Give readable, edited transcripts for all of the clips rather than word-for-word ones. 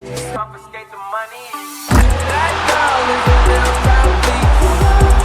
Confiscate the money. That girl is a real proud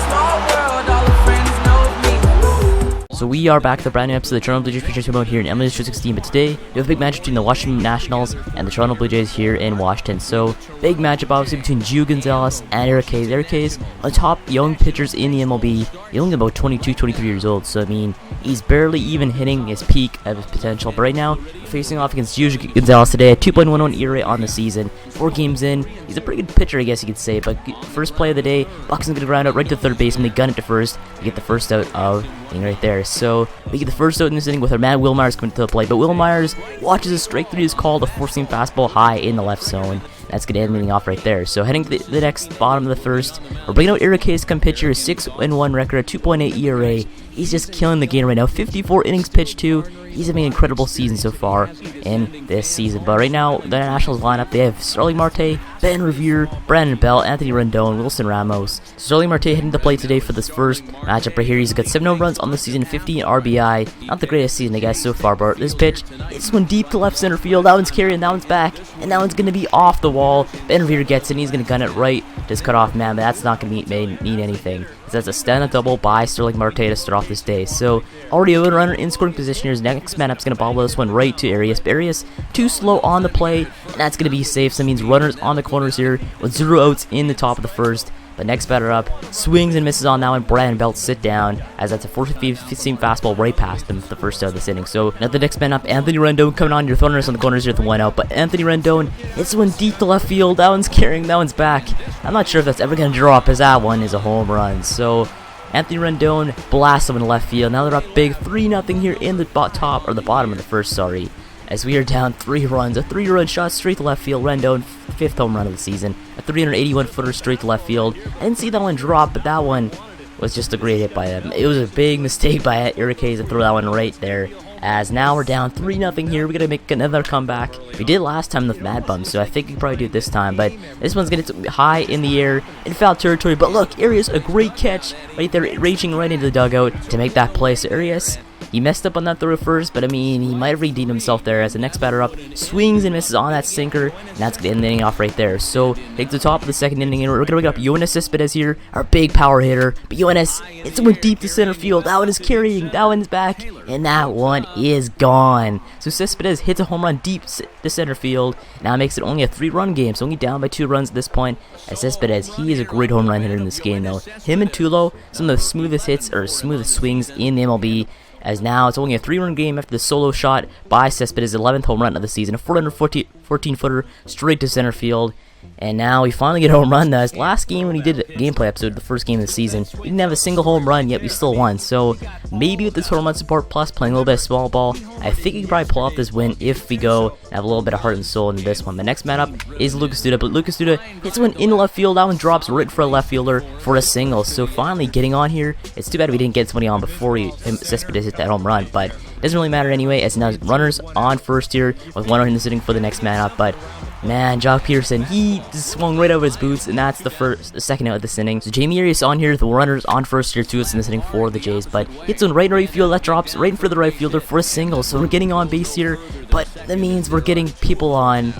small world, all her friends know me. So we are back to the brand new episode of the Toronto Blue Jays Pitchers Remote here in MLB The Show 16, but today we have a big matchup between the Washington Nationals and the Toronto Blue Jays here in Washington. So big matchup obviously between Gio Gonzalez and Eric Hayes. Eric Hayes, a top young pitchers in the MLB. He's only about 22, 23 years old, so I mean, he's barely even hitting his peak of his potential. But right now, facing off against Gio Gonzalez today at 2.11 ERA on the season. 4 games in, he's a pretty good pitcher, I guess you could say. But first play of the day, Buxton's going to ground out right to third base, and they gun it to first to get the first out of the inning right there. So we get the first out in this inning with our man Will Myers coming to the plate. But Will Myers watches a strike 3 is called, a four-seam fastball high in the left zone. That's going to end the inning off right there. So heading to the next bottom of the first, we're bringing out Eric Hayes to come pitcher, 6-1 record, 2.8 ERA. He's just killing the game right now. 54 innings pitched too. He's having an incredible season so far in this season. But right now, the Nationals lineup, they have Starling Marte, Ben Revere, Brandon Bell, Anthony Rendon, Wilson Ramos. Starling Marte heading to play today for this first matchup right here. He's got 7 home runs on the season, 15 RBI. Not the greatest season, I guess, so far, but this pitch, it's one deep to left center field. That one's carrying, that one's back, and that one's going to be off the wall. Ben Revere gets it, and he's going to gun it right to his cutoff man, but that's not going to mean anything. That's a stand-up double by Starling Marte to start off this day. So already a runner in scoring position here. His next man up's going to bobble this one right to Arias. But Arias too slow on the play, and that's going to be safe. So that means runners on the corners here with 0 outs in the top of the first. The next batter up swings and misses on that one. Brandon Belt sit down as that's a 4-seam fastball right past him for the first out of this inning. So now the next man up, Anthony Rendon coming on. Your runners on the corners here with 1 out, but Anthony Rendon hits one deep to left field. That one's carrying, that one's back. I'm not sure if that's ever going to drop, as that one is a home run. So Anthony Rendon blasts him in left field. Now they're up big 3-0 here in the bottom of the first. Sorry. As we are down 3 runs, a 3-run shot straight to left field. Rendon, 5th home run of the season, a 381-footer straight to left field. I didn't see that one drop, but that one was just a great hit by him. It was a big mistake by Eric Hayes to throw that one right there. As now we're down 3-0 here. We're going to make another comeback. We did last time with Mad Bum, so I think we can probably do it this time. But this one's going to be high in the air in foul territory. But look, Arias, a great catch right there, reaching right into the dugout to make that play. So Arias, he messed up on that throw first, but I mean, he might have redeemed himself there as the next batter up swings and misses on that sinker, and that's going to end the inning off right there. So, take the top of the second inning, and we're going to bring up Yoenis Cespedes here, our big power hitter. But Yoenis, it's one deep to center field. That one is carrying, that one's back, and that one is gone. So, Cespedes hits a home run deep to center field. Now it makes it only a 3-run game, so only down by 2 runs at this point. As Cespedes, he is a great home run hitter in this game, though. Him and Tulo, some of the smoothest hits or smoothest swings in the MLB. As now it's only a 3-run game after the solo shot by Cespedes, 11th home run of the season, a 414-footer straight to center field. And now we finally get a home run. His last game when he did a gameplay episode, the first game of the season, we didn't have a single home run, yet we still won. So maybe with this home run support plus playing a little bit of small ball, I think we can probably pull off this win if we go and have a little bit of heart and soul into this one. The next man up is Lucas Duda, but Lucas Duda hits one in left field. That one drops right for a left fielder for a single. So finally getting on here. It's too bad we didn't get somebody on before Cespedes hit that home run, but it doesn't really matter anyway, as now runners on first here with 1 out in the sitting for the next man up. But man, Jock Peterson, he just swung right over his boots, and that's the second out of this inning. So Jamie Arias on here, the runners on first here, 2 outs in this inning for the Jays, but hits one right in right field. That drops right in for the right fielder for a single. So we're getting on base here, but that means we're getting people on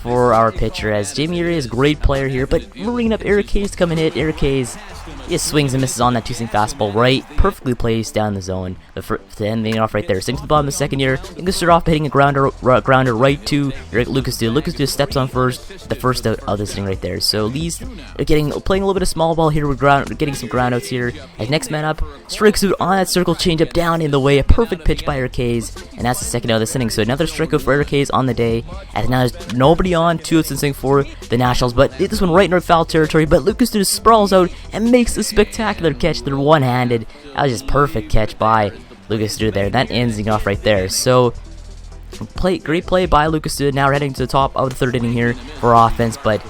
for our pitcher, as Jamie Arias, great player here, but we're bringing up Eric Hayes to come and hit. Eric Hayes, he just swings and misses on that 2-seam fastball, right, perfectly placed down the zone to end the off right there. Sinks to the bottom of the second here. He can start off hitting a grounder right to Lucas Duda. Lucas Duda steps on first, the first out of this inning right there. So at least they're playing a little bit of small ball here. We're getting some ground outs here. As next man up strikes out on that circle changeup down in the way, a perfect pitch by Eric Hayes, and that's the second out of this inning. So another strikeout for Eric Hayes on the day. As now there's nobody on, 2 outs in this inning for the Nationals, but this one right in our foul territory. But Lucas Duda sprawls out and makes a spectacular catch. They're one-handed. That was just perfect catch by Lucas Duda there. That ends the off right there. So great play by Lucas Duda. Now we're heading to the top of the third inning here for offense, but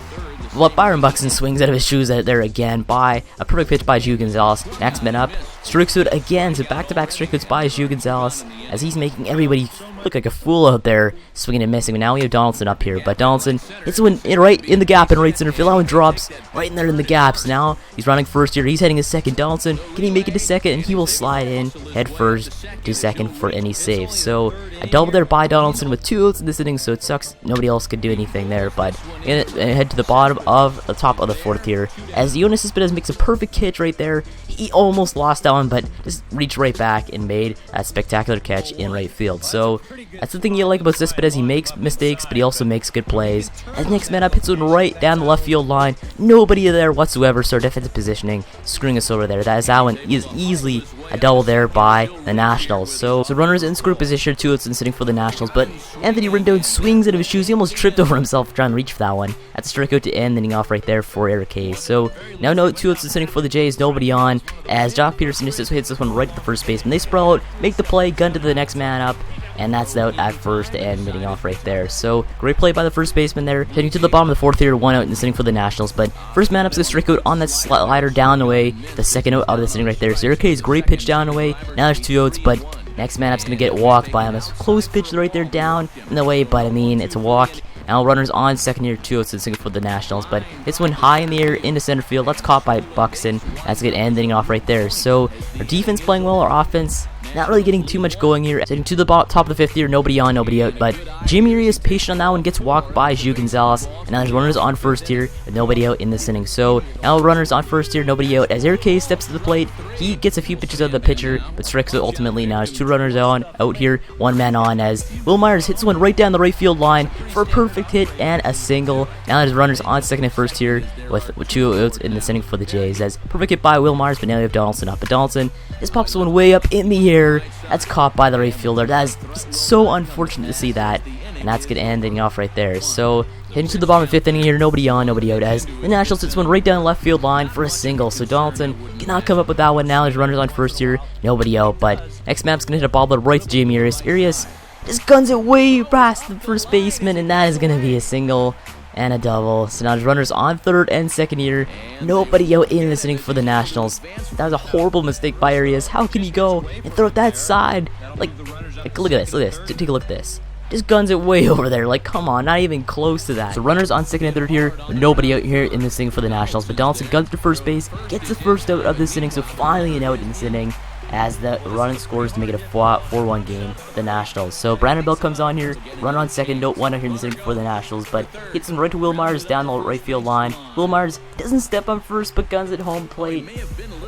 Byron Buxton swings out of his shoes there again by a perfect pitch by Gio Gonzalez. Next man up, strikeout again. So back-to-back strikeouts by Gio Gonzalez as he's making everybody look like a fool out there, swinging and missing. But now we have Donaldson up here, but Donaldson hits one right in the gap in right center field. That one drops right in there in the gaps. Now he's running first here. He's heading to second. Donaldson, can he make it to second? And he will slide in head first to second for any save. So a double there by Donaldson with 2 outs in this inning. So it sucks nobody else could do anything there. But head to the bottom of the top of the 4th here as Yoenis Cespedes makes a perfect catch right there. He almost lost that one, but just reached right back and made a spectacular catch in right field. So that's the thing you like about Cespedes. He makes mistakes, but he also makes good plays. As next man up hits one right down the left field line. Nobody there whatsoever, so defensive positioning screwing us over there. That one is easily a double there by the Nationals. So runners in scoring position, 2 outs and sitting for the Nationals, but Anthony Rendon swings out of his shoes. He almost tripped over himself trying to reach for that one. That's a strikeout to end, inning off right there for Eric Hayes. So now 2 outs and sitting for the Jays, nobody on, as Jock Peterson just hits this one right at the first baseman. They sprawl out, make the play, gun to the next man up, and that's out at first and hitting off right there. So great play by the first baseman there, heading to the bottom of the 4th here, 1 out in the inning for the Nationals. But first man up's a strikeout on that slider down the way, the second out of the inning right there. So Eric Hayes, great pitch down the way. Now there's 2 outs, but next man up's gonna get walked by him. A close pitch right there down in the way, but I mean it's a walk. Now runners on second here, 2 outs and single for the Nationals, but this one high in the air into center field. That's caught by Buxton. That's good ending off right there. So our defense playing well, our offense not really getting too much going here. Sitting to the top of the 5th here, nobody on, nobody out, but Jimmy is patient on that one, gets walked by Gio Gonzalez, and now there's runners on first here with nobody out in this inning. So now runners on first here, nobody out, as Eric Hayes steps to the plate. He gets a few pitches out of the pitcher, but strikes out ultimately. Now there's 2 runners out here, 1 man on, as Will Myers hits one right down the right field line for a perfect hit and a single. Now there's runners on second and first here with 2 outs in this inning for the Jays, as perfect hit by Will Myers, but now we have Donaldson up. But Donaldson just pops one way up in the air. That's caught by the right fielder. That is just so unfortunate to see that. And that's going to end inning off right there. So heading to the bottom of the 5th inning here, nobody on, nobody out, as the Nationals hits one right down the left field line for a single. So Donaldson cannot come up with that one. Now there's runners on first here, nobody out. But next map's going to hit a ball right to Jamie Arias. Arias just guns it way past the first baseman, and that is going to be a single and a double. So now there's runners on third and second here, nobody out in this inning for the Nationals. That was a horrible mistake by Arias. How can he go and throw it that side? Like look at this, take a look at this. Just guns it way over there, like come on, not even close to that. So runners on second and third here, nobody out here in this inning for the Nationals, but Donaldson guns to first base, gets the first out of this inning, so finally an out in this inning, as the run scores to make it a 4-1 game for the Nationals. So Brandon Bell comes on here, run on second, note 1 out here in this inning for the Nationals, but hits him right to Will Myers down the right field line. Will Myers doesn't step on first, but guns at home plate,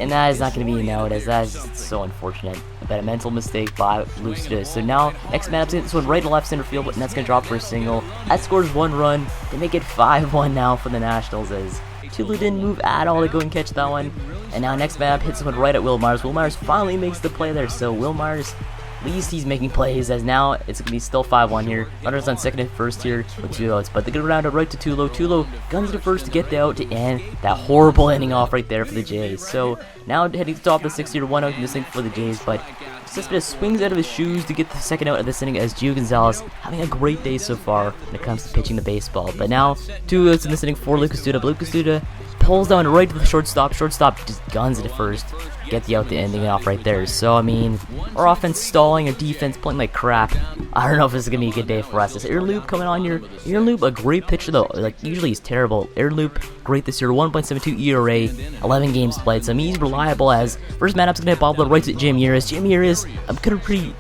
and that is not going to be an out, as that is just so unfortunate. But a mental mistake by Lucas. So now next man up hits this one right to left center field, and that's going to drop for a single. That scores 1 run to make it 5-1 now for the Nationals, as Tulu didn't move at all to go and catch that one. And now next man up hits one right at Will Myers. Will Myers finally makes the play there. So Will Myers, at least he's making plays, as now it's going to be still 5-1 here. Runners on second and first here with 2 outs. But they're going to round it right to Tulo. Tulo guns to first to get the out to end that horrible ending off right there for the Jays. So now heading to the top of the 6th here, 1 out missing for the Jays. But Cespedes swings out of his shoes to get the second out of this inning, as Gio Gonzalez having a great day so far when it comes to pitching the baseball. But now 2 outs in this inning for Lucas Duda. But Lucas Duda pulls down right to the shortstop. Shortstop just guns it at first. Get the out, the ending off right there. So, I mean, our offense stalling, our defense playing like crap. I don't know if this is going to be a good day for us. This Aaron Loop coming on here. Aaron Loop, a great pitcher though. Like, usually he's terrible. Aaron Loop, great this year. 1.72 ERA, 11 games played. So, I mean, he's reliable, as first man up's going to hit ball right to Jim Urias. Jim Urias, I'm pretty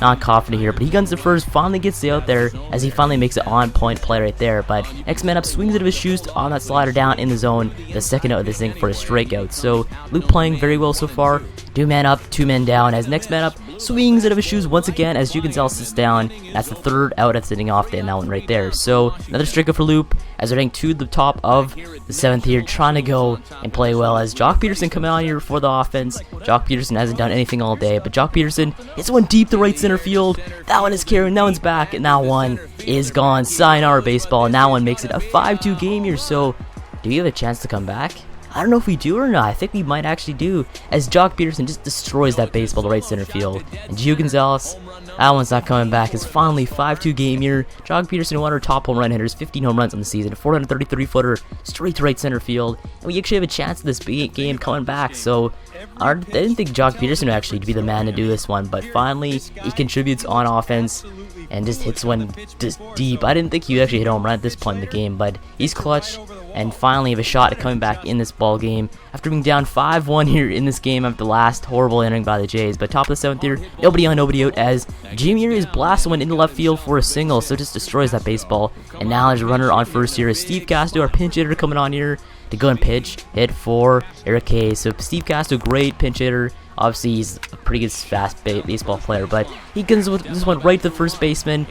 not confident here, but he guns the first, finally gets the out there, as he finally makes it on point play right there. But next man up swings out of his shoes on that slider down in the zone, the second out of this thing for a strikeout. So Luke playing very well so far. 2 man up, 2 men down, as next man up swings out of his shoes once again, as Gio Gonzalez sits down. That's the 3rd out of sitting off in that one right there. So another strikeout for Loop, as they're heading to the top of the 7th here, trying to go and play well, as Jock Peterson coming on here for the offense. Jock Peterson hasn't done anything all day, but Jock Peterson hits one deep to right center field. That one is carrying, that one's back, and that one is gone. Sayonara baseball, and that one makes it a 5-2 game here. So do you have a chance to come back? I don't know if we do or not. I think we might actually do, as Jock Peterson just destroys that baseball to right center field. And Gio Gonzalez, that one's not coming back. It's finally 5-2 game here. Jock Peterson, one of our top home run hitters, 15 home runs on the season, 433-footer straight to right center field. And we actually have a chance of this game coming back. So I didn't think Jock Peterson would actually be the man to do this one, but finally he contributes on offense and just hits one just deep. I didn't think he would actually hit a home run at this point in the game, but he's clutch and finally have a shot at coming back in this ball game after being down 5-1 here in this game after the last horrible inning by the Jays. But top of the 7th here, nobody on, nobody out, as Jimmy is blasting one into left field for a single, so just destroys that baseball. And now there's a runner on first here as Steve Castro, our pinch hitter, coming on here to go and hit for Eric Hayes. So Steve Castro, great pinch hitter. Obviously, he's a pretty good fast baseball player, but he comes with this one right to the first baseman,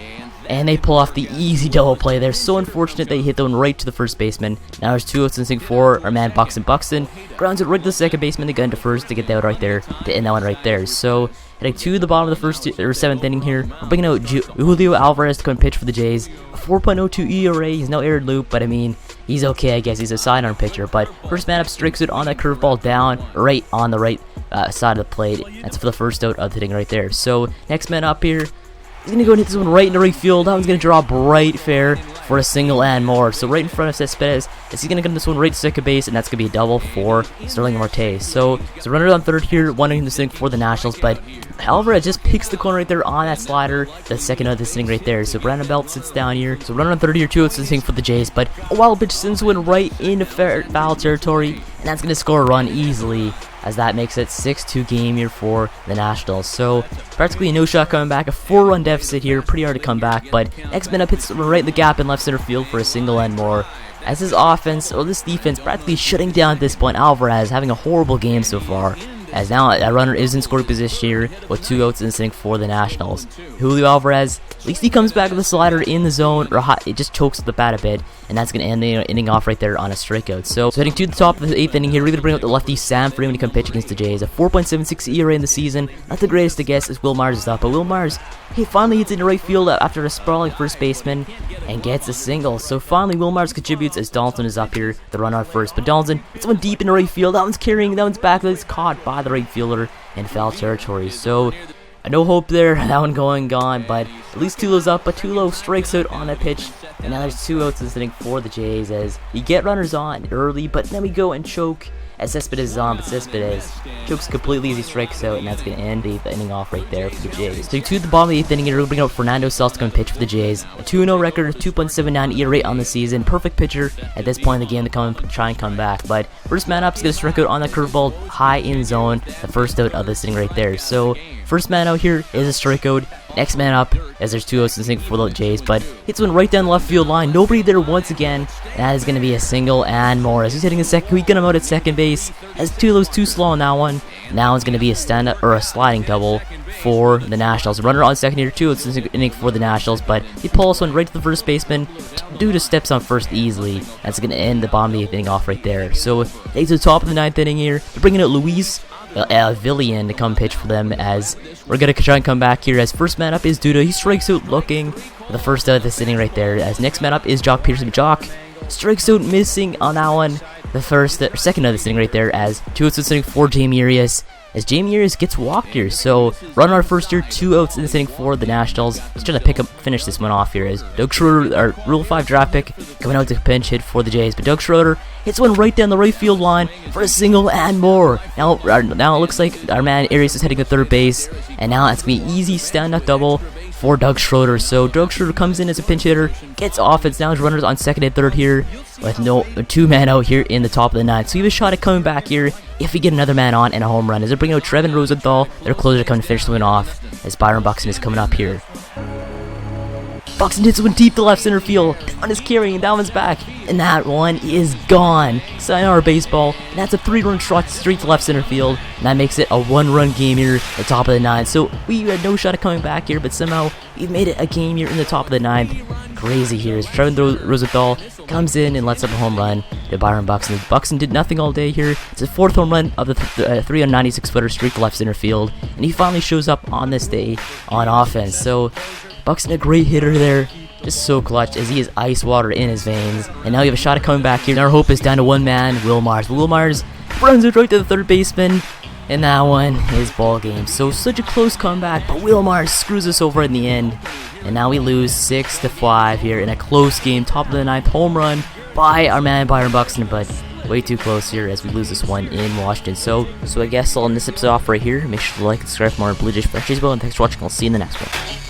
and they pull off the easy double play there. So unfortunate they hit that one right to the first baseman. Now there's 2 outs and for our man Buxton. Grounds it right to the second baseman. They get into first to get that out right there, to end that one right there. So heading to the bottom of the first or 7th inning here, we're bringing out Julio Alvarez to come and pitch for the Jays. A 4.02 ERA. He's no aired loop, but I mean, he's okay, I guess. He's a sidearm pitcher. But first man up strikes it on that curveball down right on the right side of the plate. That's for the first out of the hitting right there. So next man up here, he's going to go and hit this one right into right field. That one's going to drop right fair for a single and more. So right in front of Cespedes, he's going to get this one right to second base, and that's going to be a double for Sterling Marte. So runner on third here, one inning this inning for the Nationals, but Alvarez just picks the corner right there on that slider, the second of this inning right there. So Brandon Belt sits down here. So runner on third here, 2 outs this inning for the Jays, but a wild pitch sends one right into foul territory, and that's going to score a run easily, as that makes it 6-2 game here for the Nationals. So practically no shot coming back, a 4-run deficit here, pretty hard to come back, but next man up hits right in the gap in left center field for a single and more. As his offense, or this defense, practically shutting down at this point. Alvarez having a horrible game so far, as now that runner is in scoring position here with 2 outs in this inning for the Nationals. Julio Alvarez, at least he comes back with a slider in the zone, or it just chokes at the bat a bit, and that's going to end the inning off right there on a strikeout. So heading to the top of the 8th inning here, we're going to bring out the lefty Sam Freeman to come pitch against the Jays. A 4.76 ERA in the season, not the greatest to guess as Will Myers is up, but Will Myers, he finally hits into right field after a sprawling first baseman and gets a single. So finally Will Myers contributes as Donaldson is up here, the run on first, but Donaldson, it's one deep into right field, that one's carrying, that one's back, but it's caught by the right fielder in foul territory. So no hope there, that one gone, but at least Tulo's up, but Tulo strikes out on that pitch, and now there's 2 outs in this inning for the Jays as we get runners on early, but then we go and choke as Cespedes is on, but Cespedes chokes completely as he strikes out, and that's going to end the inning off right there for the Jays. So to the bottom of the 8th inning, we're bringing out Fernando Celso to come pitch for the Jays. A 2-0 record, 2.79 ERA on the season, perfect pitcher at this point in the game to try and come back, but first man up is going to strike out on that curveball high in zone, the first out of this inning right there. So first man out here is a strikeout. Next man up, as there's 2 outs in sync for the Jays, but hits one right down the left field line. Nobody there once again. That is going to be a single and more. As he's hitting a second, we get him out at second base. As Tulo's too slow on that one. Now it's going to be a stand-up or a sliding double for the Nationals. Runner on second here, 2 outs in the inning for the Nationals, but he pulls one right to the first baseman. Due to steps on first easily. That's going to end the bottom of the 8th inning off right there. So they to the top of the 9th inning here. They're bringing out Luis Villian to come pitch for them, as we're going to try and come back here as first man up is Duda. He strikes out looking for the first out of this inning right there, as next man up is Jock Peterson. Jock strikes out missing on that one, the second of this inning right there, as 2 outs in this inning for Jamie Urias, as Jamie Urias gets walked here. So run our first here, 2 outs in this inning for the Nationals. Just trying to finish this one off here as Doug Schroeder, our Rule 5 draft pick, coming out to pinch hit for the Jays, but Doug Schroeder hits one right down the right field line for a single and more. Now it looks like our man Arias is heading to third base, and now that's going to be easy stand-up double for Doug Schroeder. So Doug Schroeder comes in as a pinch hitter, gets offense. Now his runners on second and third here with no 2 man out here in the top of the 9th. So we have a shot at coming back here if we get another man on and a home run. As they're bringing out Trevin Rosenthal, their closer, to come and finish the win off as Byron Buxton is coming up here. Buxton hits one deep to left center field. That one is carrying, that one's back, and that one is gone. Sayonara baseball, and that's a 3-run shot straight to left center field, and that makes it a 1-run game here at the top of the 9th. So we had no shot at coming back here, but somehow we've made it a game here in the top of the 9th. Crazy here as Trevin Rosenthal comes in and lets up a home run to Byron Buxton. Buxton did nothing all day here. It's his 4th home run of the 396-footer streak to left center field, and he finally shows up on this day on offense. So Buxton, a great hitter there, Just so clutch as he has ice water in his veins. And now we have a Shaka coming back here. And our hope is down to one man, Will Mars. Will Mars runs it right to the third baseman. And that one is ball game. So such a close comeback, but Will Mars screws us over in the end. And now we lose 6-5 here in a close game. Top of the ninth, home run by our man Byron Buxton, but way too close here as we lose this one in Washington. So I guess I'll end this episode off right here. Make sure to like and subscribe for more Blue Jays Fresh Baseball, and thanks for watching. I'll see you in the next one.